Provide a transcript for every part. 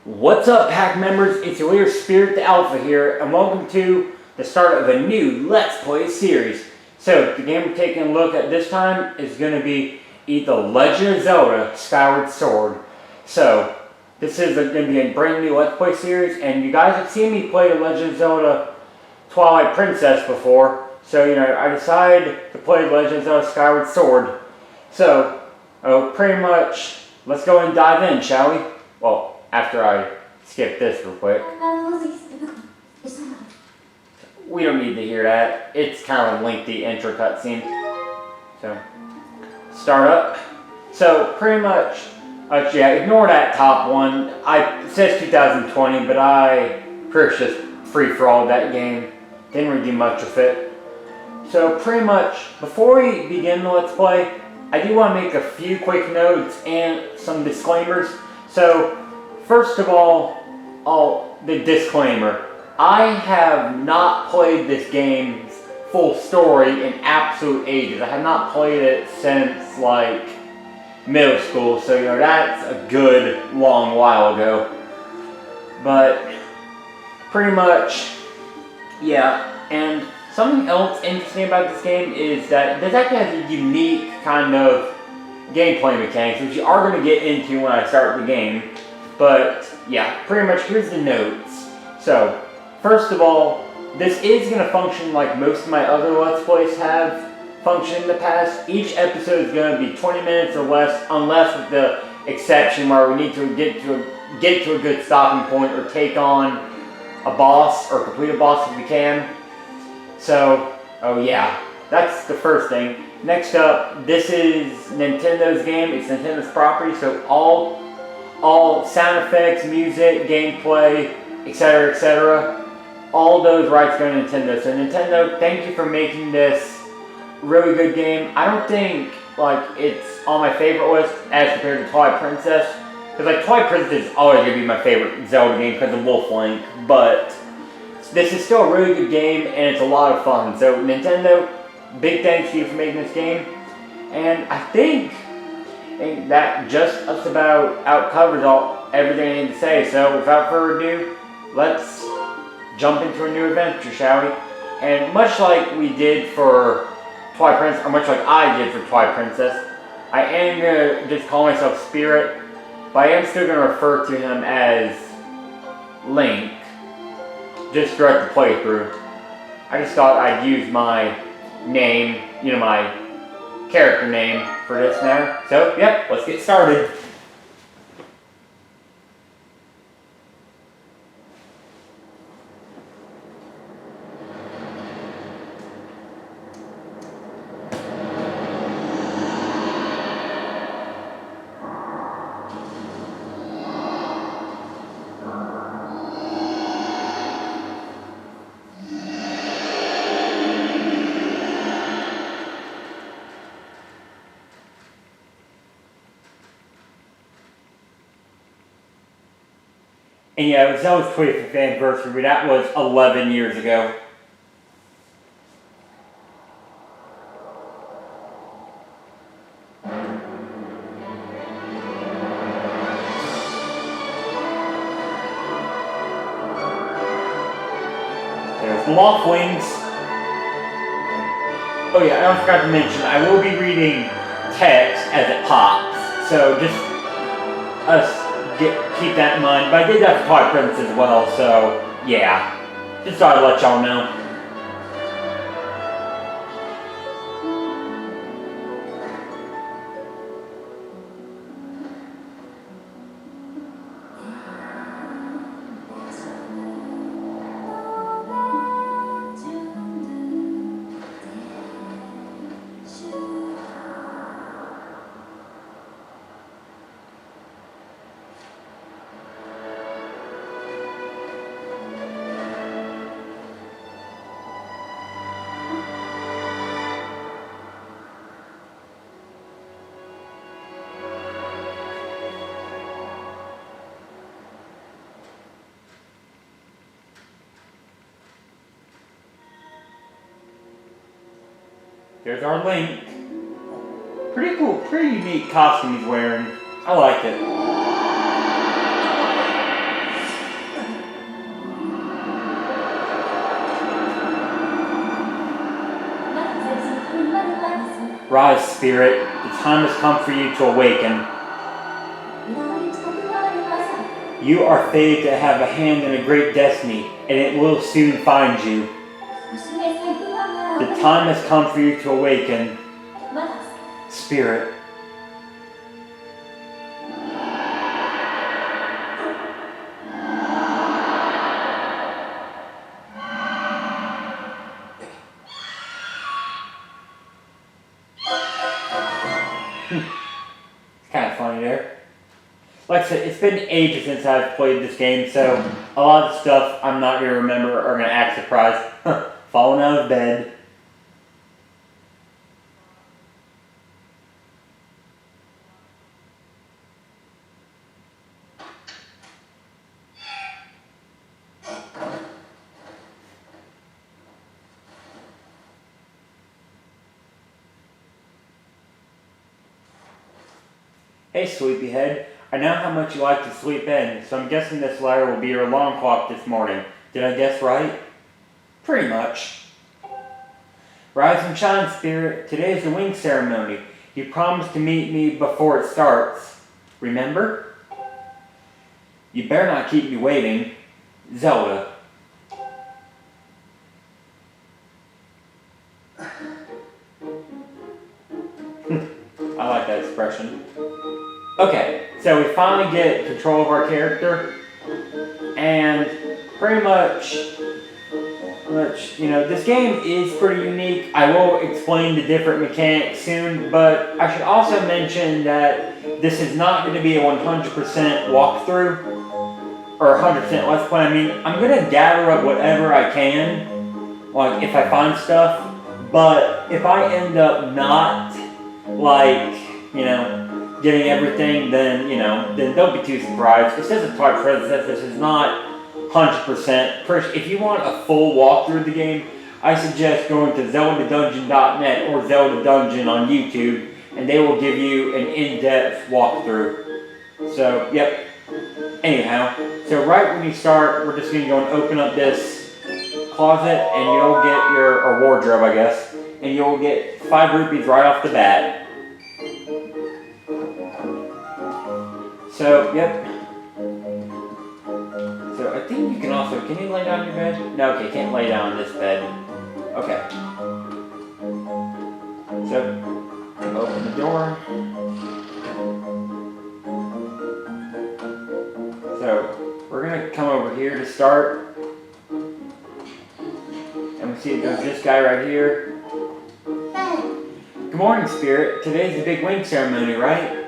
What's up, pack members? It's your leader, Spirit the Alpha here, and welcome to the start of a new Let's Play series. So, the game we're taking a look at this time is going to be The Legend of Zelda Skyward Sword. So, this is going to be a brand new Let's Play series, and you guys have seen me play The Legend of Zelda Twilight Princess before. So, I decided to play The Legend of Zelda Skyward Sword. So, pretty much, let's go and dive in, shall we? Well, after I skip this real quick. We don't need to hear that. It's kind of a lengthy intro cutscene. So, start up. So, pretty much, yeah, ignore that top one. It says 2020, but I purchased free for all that game. Didn't really do much with it. So, pretty much, before we begin the Let's Play, I do want to make a few quick notes and some disclaimers. So, first of all, the disclaimer. I have not played this game's full story in absolute ages. I have not played it since, like, middle school. So, that's a good long while ago. But, pretty much, yeah. And something else interesting about this game is that this actually has a unique kind of gameplay mechanics, which you are going to get into when I start the game. But, yeah, pretty much here's the notes. So, first of all, this is going to function like most of my other Let's Plays have functioned in the past. Each episode is going to be 20 minutes or less, unless with the exception where we need to get to a good stopping point or take on a boss or complete a boss if we can. So, yeah, that's the first thing. Next up, this is Nintendo's game. It's Nintendo's property, so all sound effects, music, gameplay, etc., all those rights go to Nintendo. So Nintendo, thank you for making this really good game. I don't think it's on my favorite list as compared to Twilight Princess, because Twilight Princess is always gonna be my favorite Zelda game because of Wolf Link. But this is still a really good game and it's a lot of fun. So Nintendo, big thanks to you for making this game. And I think that just about covers everything I need to say. So without further ado, let's jump into a new adventure, shall we? And much like we did for Twilight Princess, or much like I did for Twilight Princess, I am going to just call myself Spirit, but I am still going to refer to him as Link, just throughout the playthrough. I just thought I'd use my name, my character name for this now. So, yep, let's get started. And yeah, it was Zelda's 25th anniversary, but that was 11 years ago. There's the Loft Wings. Oh yeah, I forgot to mention, I will be reading text as it pops. So just keep that in mind. But I did that for Twilight Princess as well, so yeah. Just thought I'd let y'all know. There's our Link. Pretty cool, pretty unique costume he's wearing. I like it. Rise, spirit. The time has come for you to awaken. You are fated to have a hand in a great destiny, and it will soon find you. The time has come for you to awaken. Spirit. It's kind of funny there. Like I said, it's been ages since I've played this game, so a lot of stuff I'm not going to remember or going to act surprised. Falling out of bed. Hey, sleepyhead. I know how much you like to sleep in, so I'm guessing this letter will be your alarm clock this morning. Did I guess right? Pretty much. Rise and shine, spirit. Today is the wing ceremony. You promised to meet me before it starts. Remember? You better not keep me waiting. Zelda. I like that expression. Okay, so we finally get control of our character, and pretty much, you know, this game is pretty unique. I will explain the different mechanics soon, but I should also mention that this is not going to be a 100% walkthrough, or 100% let's play. I mean, I'm going to gather up whatever I can, like, if I find stuff, but if I end up not, like, you know, getting everything, then, you know, then don't be too surprised. It says a Twilight Princess, this is not 100%. If you want a full walkthrough of the game, I suggest going to zeldadungeon.net or Zelda Dungeon on YouTube, and they will give you an in-depth walkthrough. So, yep. Anyhow, so right when you start, we're just going to go and open up this closet, and you'll get or wardrobe, I guess, and you'll get 5 rupees right off the bat. So, yep. So, I think you can also, can you lay down in your bed? No, okay, can't lay down in this bed. Okay. So, open the door. So, we're going to come over here to start. And we see there's this guy right here. Good morning, Spirit. Today's the big wing ceremony, right?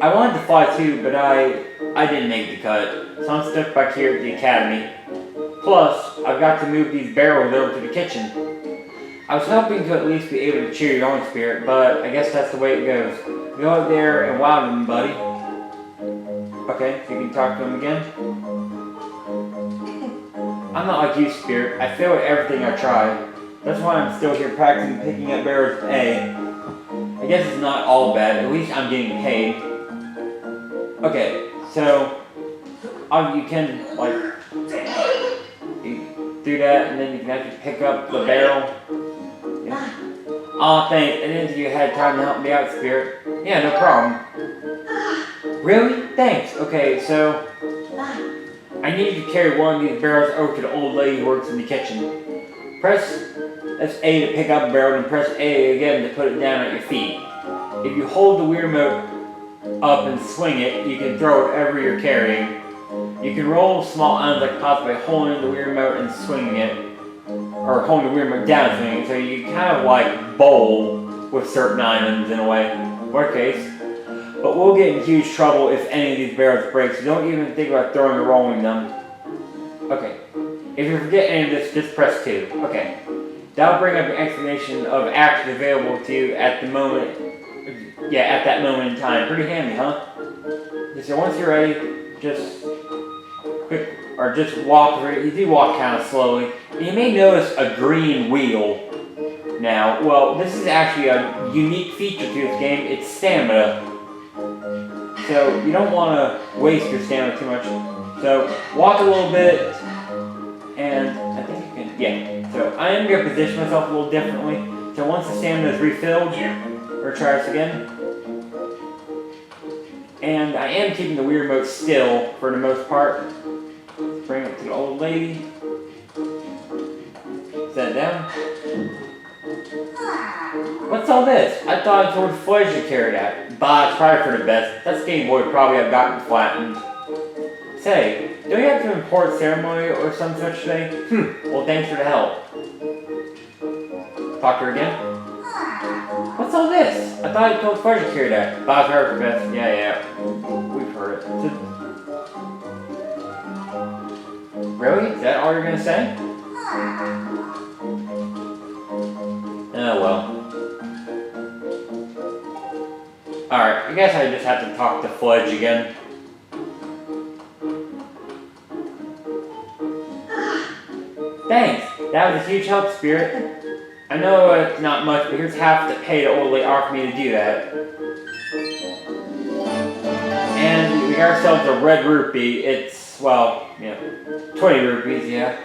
I wanted to fly too, but I didn't make the cut, so I'm stuck back here at the academy. Plus, I've got to move these barrels over to the kitchen. I was hoping to at least be able to cheer your own spirit, but I guess that's the way it goes. Go out there and wow them, buddy. Okay, so you can talk to him again. I'm not like you, Spirit. I fail at everything I try. That's why I'm still here practicing picking up barrels with A. I guess it's not all bad. At least I'm getting paid. Okay, so you can, like, you do that, and then you can actually pick up the barrel. Yeah. Aw, thanks. I didn't think you had time to help me out, Spirit. Yeah, no problem. Really? Thanks. Okay, so I need you to carry one of these barrels over to the old lady who works in the kitchen. That's A to pick up a barrel, and press A again to put it down at your feet. If you hold the Wii remote up and swing it, you can throw whatever you're carrying. You can roll small items like pots by holding the Wii remote and swinging it, or holding the Wii remote down and swinging it, so you kind of like bowl with certain items in a way, worst case. But we'll get in huge trouble if any of these barrels break, so don't even think about throwing or rolling them. Okay. If you forget any of this, just press 2. Okay. That'll bring up an explanation of actions available to you at the moment. Yeah, at that moment in time. Pretty handy, huh? So once you're ready, just walk over. You do walk kind of slowly. And you may notice a green wheel. Now, well, this is actually a unique feature to this game. It's stamina. So you don't want to waste your stamina too much. So walk a little bit, and I think you can. Yeah. So I am going to position myself a little differently. So once the stamina is refilled, or try this again. And I am keeping the weird mode still for the most part. Bring it to the old lady. Set it down. What's all this? I thought it's towards Fledge to carry that. Bah, it's probably for the best. That Game Boy probably have gotten flattened. Say, do we have to import ceremony or some such thing? Well thanks for the help. Talk to her again. What's all this? I thought you told Fledge to carry that. Bah, it's probably for the best. Yeah. We've heard it. Really? Is that all you're gonna say? Oh well. Alright, I guess I just have to talk to Fledge again. Thanks, that was a huge help, Spirit. I know it's not much, but here's half the pay the old lady offered me to do that. And we got ourselves a red rupee. It's, well, 20 rupees, yeah.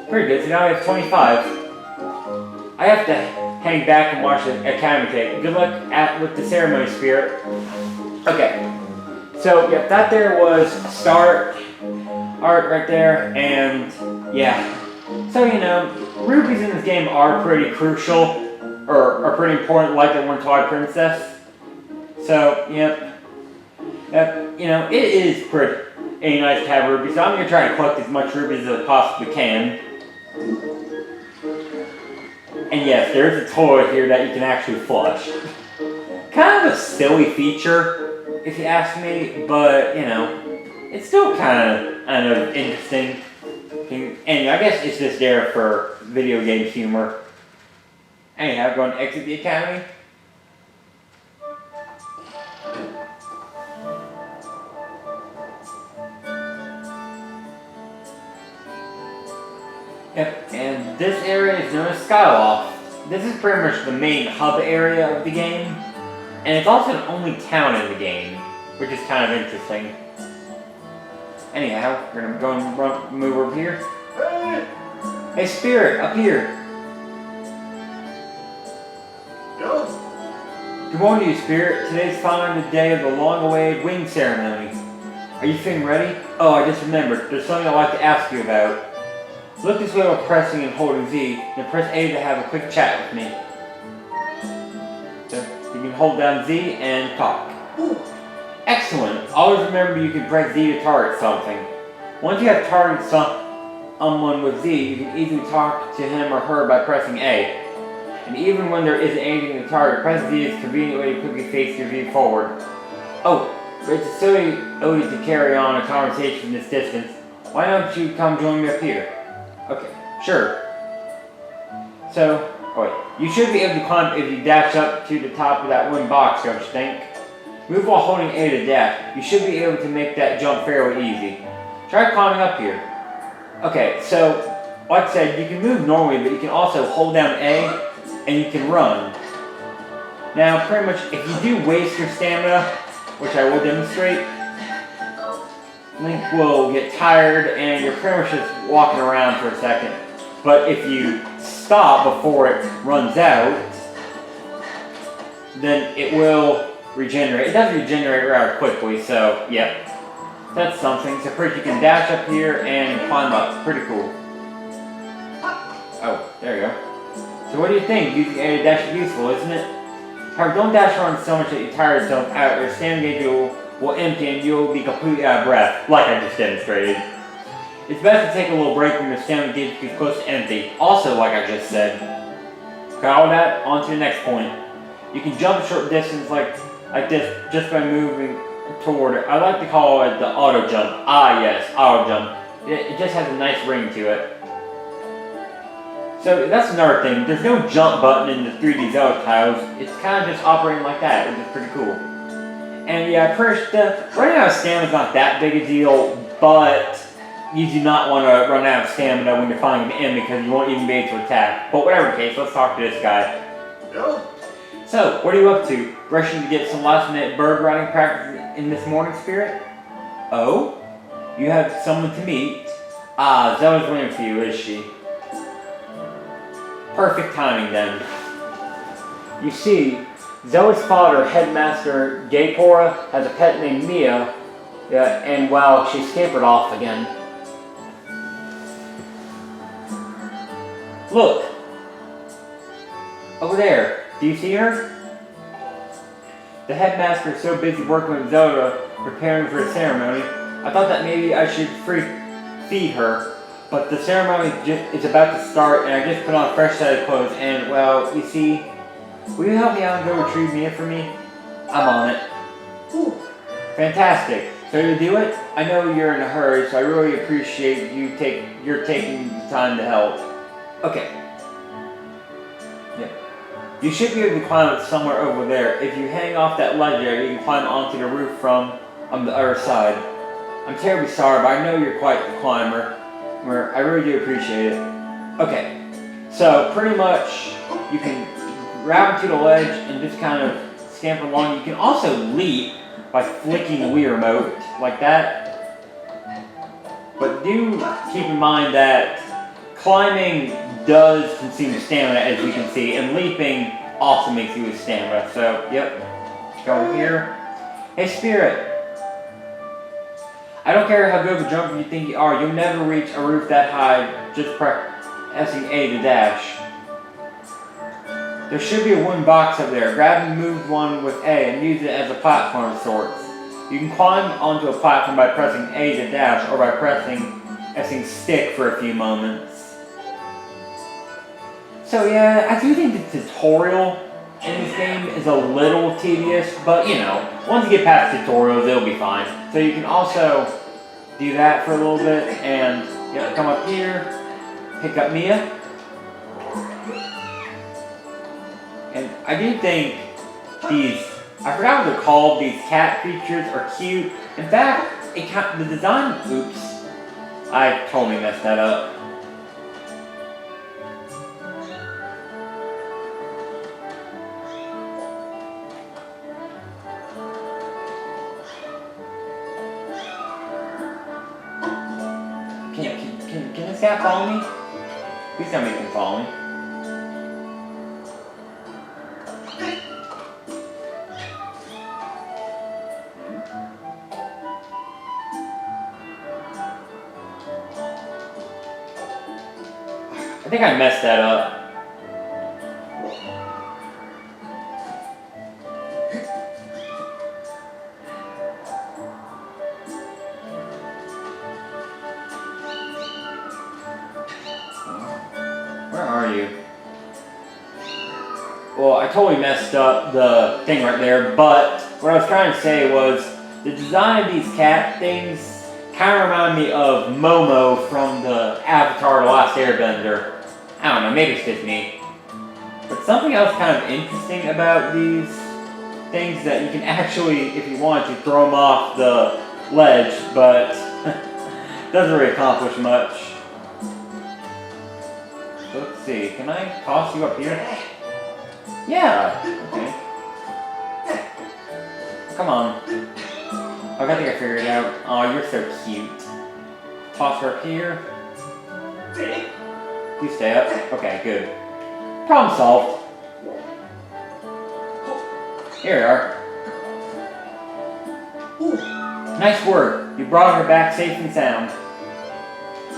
Pretty good, so now we have 25. I have to hang back and watch the Academy take. Good luck with the ceremony, Spirit. Okay. So, yeah, that there was start, art right there, and yeah. So, rupees in this game are pretty crucial, or are pretty important, like the one Twilight Princess. So, yep. It is pretty nice to have rupees, so I'm going to try to collect as much rupees as I possibly can. And yes, there's a toy here that you can actually flush. Kind of a silly feature, if you ask me, but, it's still kind of interesting. And I guess it's just there for video game humor. Anyhow, going to exit the Academy. Yep, and this area is known as Skyloft. This is pretty much the main hub area of the game, and it's also the only town in the game, which is kind of interesting. Anyhow, we're gonna go and move over here. Hey, Spirit, up here. Good morning to you, Spirit. Today's finally the day of the long-awaited wing ceremony. Are you feeling ready? Oh, I just remembered. There's something I'd like to ask you about. Look this way while pressing and holding Z, then press A to have a quick chat with me. So you can hold down Z and talk. Excellent! Always remember you can press Z to target something. Once you have targeted someone with Z, you can easily talk to him or her by pressing A. And even when there isn't anything to target, press Z is a convenient way to quickly face your V forward. Oh, but it's a silly ode to carry on a conversation from this distance. Why don't you come join me up here? Okay, sure. So, you should be able to climb if you dash up to the top of that wooden box, don't you think? Move while holding A to dash. You should be able to make that jump fairly easy. Try climbing up here. Okay, so, like I said, you can move normally, but you can also hold down A, and you can run. Now, pretty much, if you do waste your stamina, which I will demonstrate, Link will get tired and you're pretty much just walking around for a second. But if you stop before it runs out, then it will regenerate. It does regenerate rather quickly, so yep. That's something. So pretty you can dash up here and climb up. Pretty cool. Oh, there you go. So what do you think? Using A to dash is useful, isn't it? However, don't dash around so much that you tire yourself out. Your stamina gauge will empty and you'll be completely out of breath, like I just demonstrated. It's best to take a little break when your stamina gauge gets close to empty, also like I just said. Got all that? On to the next point. You can jump a short distance like this just by moving toward it. I like to call it the auto jump. Ah yes, auto jump. It just has a nice ring to it. So that's another thing. There's no jump button in the 3D Zelda titles. It's kind of just operating like that, which is pretty cool. And yeah, first, running out of stamina is not that big a deal, but you do not want to run out of stamina when you're fighting an enemy because you won't even be able to attack. But whatever the case, let's talk to this guy. So, what are you up to? Rushing to get some last minute bird riding practice in this morning, Spirit? Oh? You have someone to meet? Ah, Zelda's waiting for you, is she? Perfect timing then. You see, Zoe's father, Headmaster Gaypora, has a pet named Mia, and well, she scampered off again. Look! Over there. Do you see her? The headmaster is so busy working with Zelda, preparing for the ceremony, I thought that maybe I should feed her. But the ceremony is about to start, and I just put on a fresh set of clothes, and, well, you see, will you help me out and go retrieve Mia for me? I'm on it. Ooh. Fantastic. So you do it? I know you're in a hurry, so I really appreciate you're taking the time to help. Okay. Yeah. You should be able to climb it somewhere over there. If you hang off that ledge there, you can climb onto the roof from on the other side. I'm terribly sorry, but I know you're quite the climber. I really do appreciate it. Okay. So pretty much you can grab onto the ledge and just kind of scamper along. You can also leap by flicking the Wii remote like that. But do keep in mind that climbing does consume stamina, as you can see, and leaping also makes you lose stamina. So, yep. Go here. Hey, Spirit. I don't care how good of a jumper you think you are, you'll never reach a roof that high just pressing A to dash. There should be a wooden box up there. Grab and move one with A and use it as a platform of sorts. You can climb onto a platform by pressing A to dash or by pressing stick for a few moments. So yeah, I do think the tutorial in this game is a little tedious, but you know, once you get past tutorials, it'll be fine. So you can also do that for a little bit and come up here, pick up Mia. And I do think these, I forgot what they're called, these cat creatures are cute. In fact, the design, oops, I totally messed that up. Can this guy follow me? Please tell me he can follow me. I think I messed that up. Where are you? Well, I totally messed up the thing right there, but what I was trying to say was the design of these cat things kind of remind me of Momo from the Avatar: The Last Airbender. I don't know, maybe it's just me. But something else kind of interesting about these things that you can actually, if you want to, throw them off the ledge, but doesn't really accomplish much. Let's see, can I toss you up here? Yeah, okay. Come on. I think I figured it out. Oh, you're so cute. Toss her up here. You stay up. Okay, good. Problem solved. Here we are. Nice work. You brought her back safe and sound.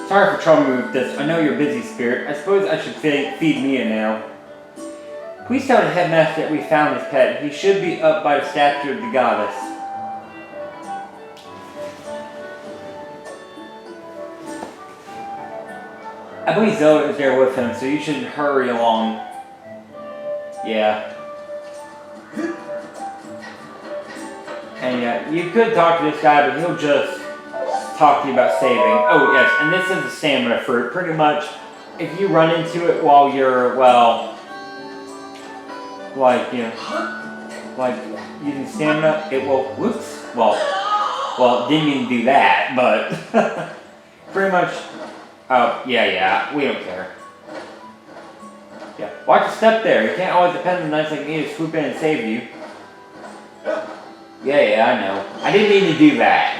Sorry for troubling you with this. I know you're busy, Spirit. I suppose I should feed Mia now. Please tell the headmaster that we found his pet. He should be up by the statue of the goddess. I believe Zelda is there with him, so you should hurry along. Yeah. And yeah, you could talk to this guy, but he'll just talk to you about saving. Oh yes, and this is the stamina fruit. Pretty much, if you run into it while you're, well, like, you know, like using stamina, it will, whoops, well, didn't mean to do that, but pretty much, oh, yeah, we don't care. Yeah, watch your step there. You can't always depend on knights like me to swoop in and save you. Yeah, I know. I didn't mean to do that.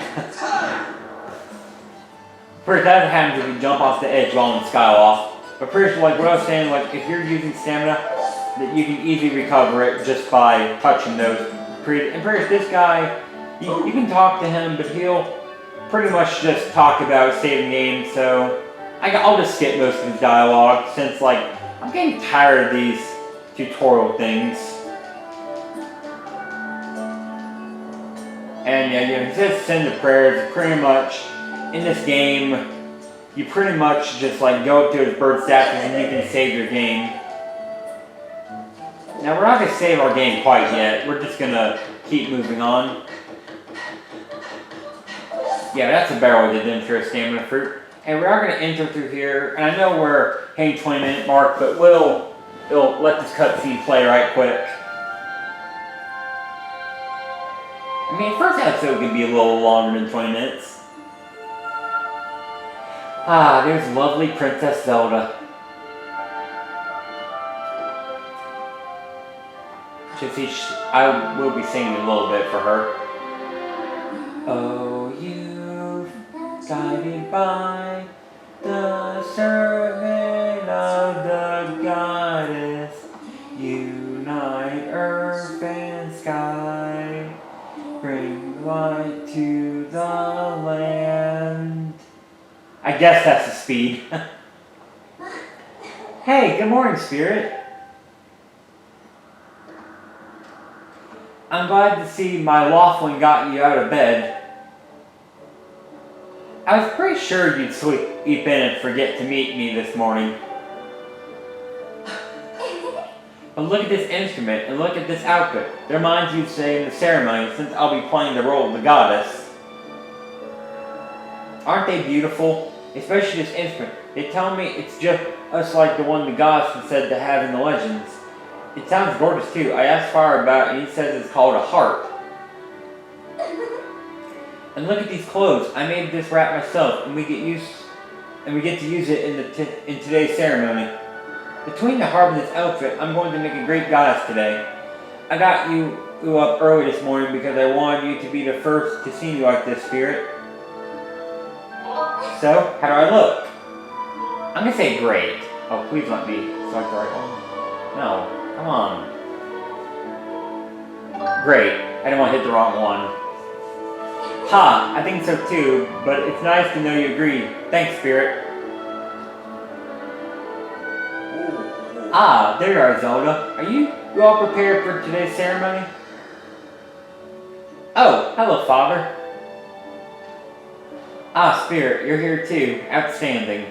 First, that happens if you jump off the edge while in Skyloft. But pretty sure, like what I was saying, like if you're using stamina that you can easily recover it just by touching those. And pretty much this guy, you can talk to him, but he'll pretty much just talk about saving games, so I'll just skip most of his dialogue since, like, I'm getting tired of these tutorial things. And yeah, it says send the prayers. Pretty much in this game, you pretty much just like go up to his bird statues and you can save your game. Now we're not gonna save our game quite yet. We're just gonna keep moving on. Yeah, that's a barrel that didn't throw stamina fruit. And we are gonna enter through here. And I know we're hitting 20-minute mark, but we'll let this cutscene play right quick. I mean, first episode could be a little longer than 20 minutes. Ah, there's lovely Princess Zelda. I will be singing a little bit for her. Oh, you guided by the servant of the goddess, unite earth and sky. Bring light to the land. I guess that's the speed. Hey, good morning, Spirit. I'm glad to see my Laughlin got you out of bed. I was pretty sure you'd sleep in and forget to meet me this morning. But look at this instrument and look at this outfit. It reminds you of saying the ceremony since I'll be playing the role of the goddess. Aren't they beautiful? Especially this instrument. They tell me it's just like the one the goddess was said to have in the legends. It sounds gorgeous too. I asked Fire about it and he says it's called a harp. And look at these clothes. I made this wrap myself and we get to use it in today's ceremony. Between the harp and this outfit, I'm going to make a great goddess today. I got you up early this morning because I wanted you to be the first to see me like this, Spirit. So, how do I look? I'm going to say great. Oh, please let me select the right one. No, come on. Great. I didn't want to hit the wrong one. Ha, I think so too, but it's nice to know you agree. Thanks, Spirit. Ah, there you are, Zelda. Are you all prepared for today's ceremony? Oh, hello, Father. Ah, Spirit, you're here too. Outstanding.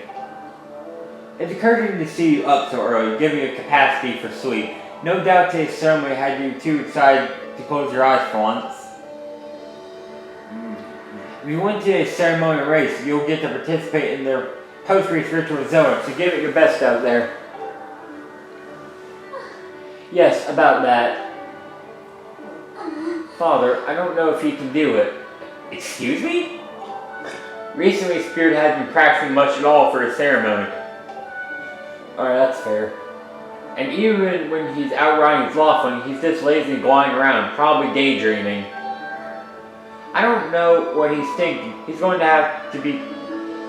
It's encouraging to see you up so early, giving you a capacity for sleep. No doubt today's ceremony had you too excited to close your eyes for once. If you win today's ceremonial race, you'll get to participate in the post-race ritual of Zelda, so give it your best out there. Yes, about that. Father, I don't know if he can do it. Excuse me? Recently, Spirit hasn't been practicing much at all for his ceremony. Alright, that's fair. And even when he's out riding his Laughlin, he's just lazily gliding around, probably daydreaming. I don't know what he's thinking. He's going to have to be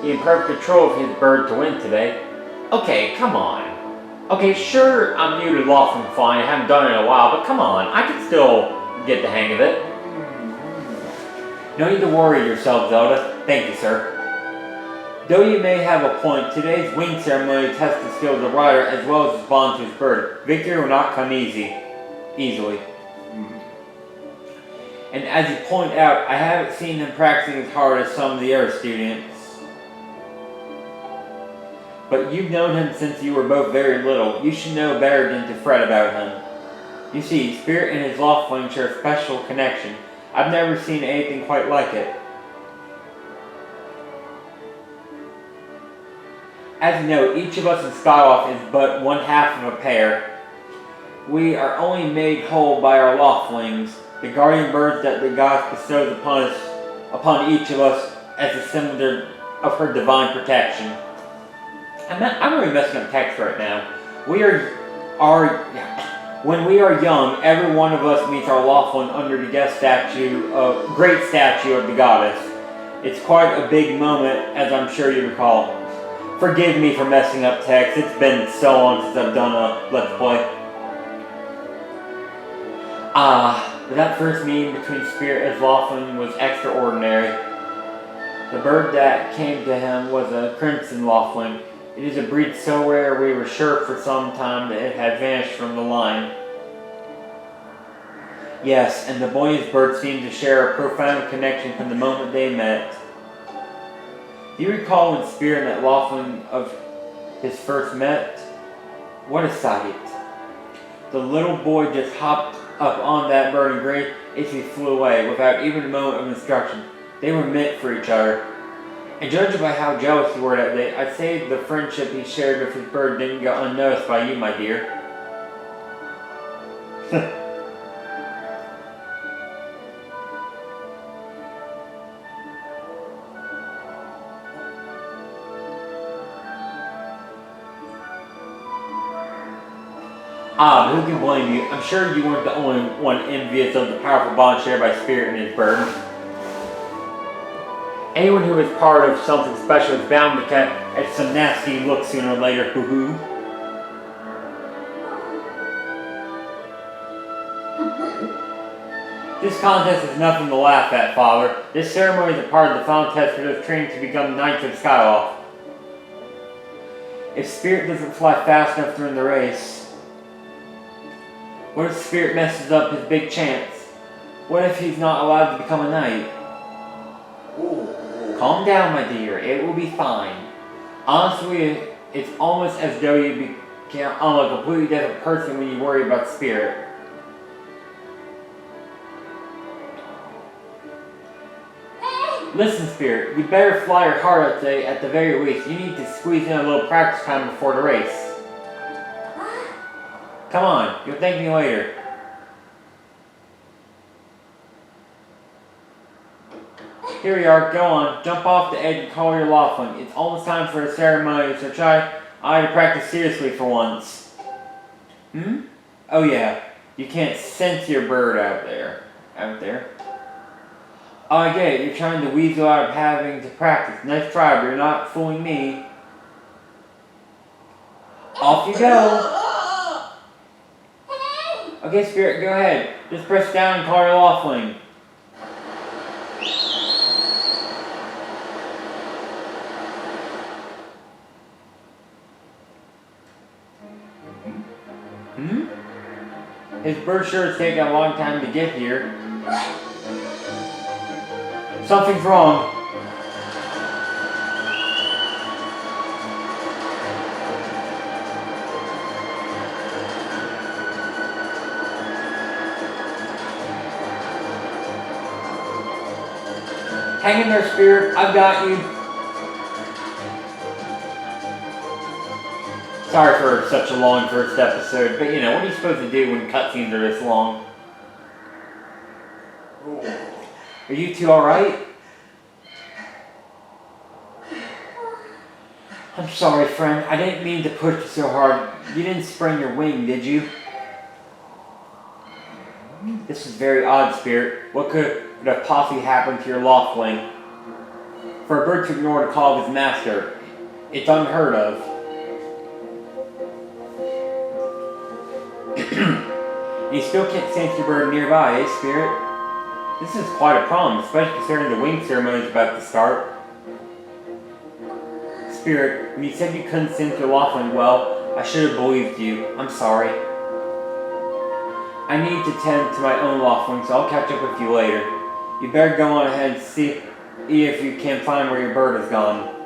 in perfect control of his bird to win today. Okay, come on. Okay, sure, I'm new to Laughlin flying. I haven't done it in a while, but come on. I can still get the hang of it. No need to worry yourself, Zelda. Thank you, sir. Though you may have a point, today's wing ceremony tests the skills of the rider as well as his bond to his bird. Victory will not come easily. And as you point out, I haven't seen him practicing as hard as some of the other students. But you've known him since you were both very little. You should know better than to fret about him. You see, Spirit and his Laughlin share a special connection. I've never seen anything quite like it. As you know, each of us in Skywalk is but one half of a pair. We are only made whole by our Laughlings, the guardian birds that the goddess bestows upon each of us as a symbol of her divine protection. I'm really messing up text right now. When we are young, every one of us meets our Laughlin under the great statue of the goddess. It's quite a big moment, as I'm sure you recall. Forgive me for messing up text. It's been so long since I've done a Let's Play. That first meeting between Spirit and Laughlin was extraordinary. The bird that came to him was a crimson Laughlin. It is a breed so rare we were sure for some time that it had vanished from the line. Yes, and the boy and his bird seemed to share a profound connection from the moment they met. Do you recall when Spirit met Laughlin of his first met? What a sight. The little boy just hopped up on that bird and grinned as he flew away without even a moment of instruction. They were meant for each other. And judging by how jealous you were that day, I'd say the friendship he shared with his bird didn't go unnoticed by you, my dear. But who can blame you? I'm sure you weren't the only one envious of the powerful bond shared by Spirit and his bird. Anyone who is part of something special is bound to get some nasty look sooner or later, hoo-hoo. This contest is nothing to laugh at, Father. This ceremony is a part of the final test for those training to become Knights of Skyloft. If Spirit doesn't fly fast enough during the race, what if Spirit messes up his big chance? What if he's not allowed to become a knight? Calm down, my dear. It will be fine. Honestly, it's almost as though you become a completely different person when you worry about Spirit. Listen, Spirit. You better fly your heart out today at the very least. You need to squeeze in a little practice time before the race. Come on, you'll thank me later. Here we are, go on, jump off the edge and call your Laughlin. It's almost time for the ceremony, so try to practice seriously for once. Oh yeah, you can't sense your bird out there. Oh, I get it, you're trying to weasel out of having to practice. Nice try, but you're not fooling me. Off you go. Okay, Spirit, go ahead. Just press down and call your Laughlin. His bird sure is taking a long time to get here. Something's wrong. Hang in there, Spirit. I've got you. Sorry for such a long first episode, but you know, what are you supposed to do when cutscenes are this long? Are you two alright? I'm sorry, friend. I didn't mean to push you so hard. You didn't sprain your wing, did you? This is very odd, Spirit. What could have possibly happened to your Laughlin? For a bird to ignore the call of his master, it's unheard of. You still can't sense your bird nearby, eh, Spirit? This is quite a problem, especially considering the wing ceremony is about to start. Spirit, when you said you couldn't sense your Laughlin well, I should have believed you. I'm sorry. I need to tend to my own Laughlin, so I'll catch up with you later. You better go on ahead and see if you can find where your bird has gone.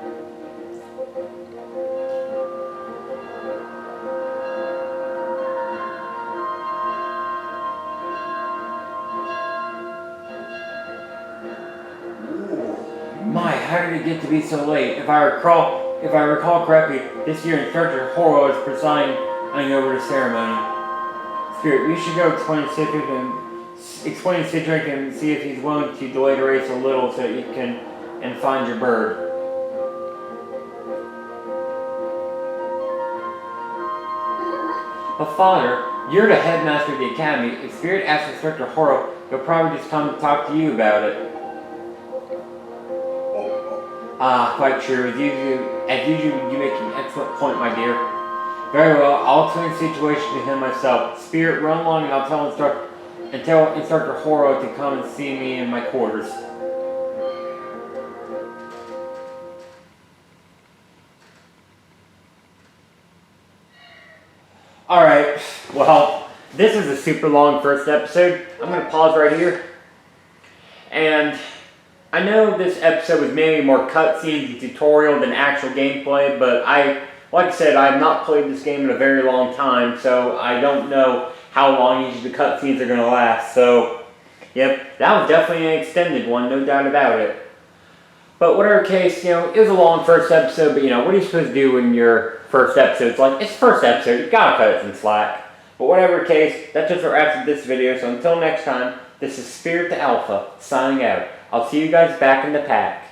My, how did it get to be so late? If I recall correctly, this year Instructor Horo is presiding over the ceremony. Spirit, you should go explain the situation and see if he's willing to delay the race a little so that you can find your bird. But Father, you're the headmaster of the academy. If Spirit asks Instructor Horo, he'll probably just come to talk to you about it. Quite true. As usual, you make an excellent point, my dear. Very well, I'll explain the situation to him myself. Spirit, run along and I'll tell Instructor and tell Instructor Horo to come and see me in my quarters. Alright, well, this is a super long first episode. I'm going to pause right here. And I know this episode was maybe more cutscenes and tutorial than actual gameplay, but like I said, I have not played this game in a very long time, so I don't know how long each of the cutscenes are going to last. So, yep, that was definitely an extended one, no doubt about it. But whatever case, it was a long first episode, but what are you supposed to do when your first episode? It's like, it's the first episode, you gotta cut it some slack. But whatever case, that's just what wraps up this video, so until next time, this is Spirit to Alpha, signing out. I'll see you guys back in the pack.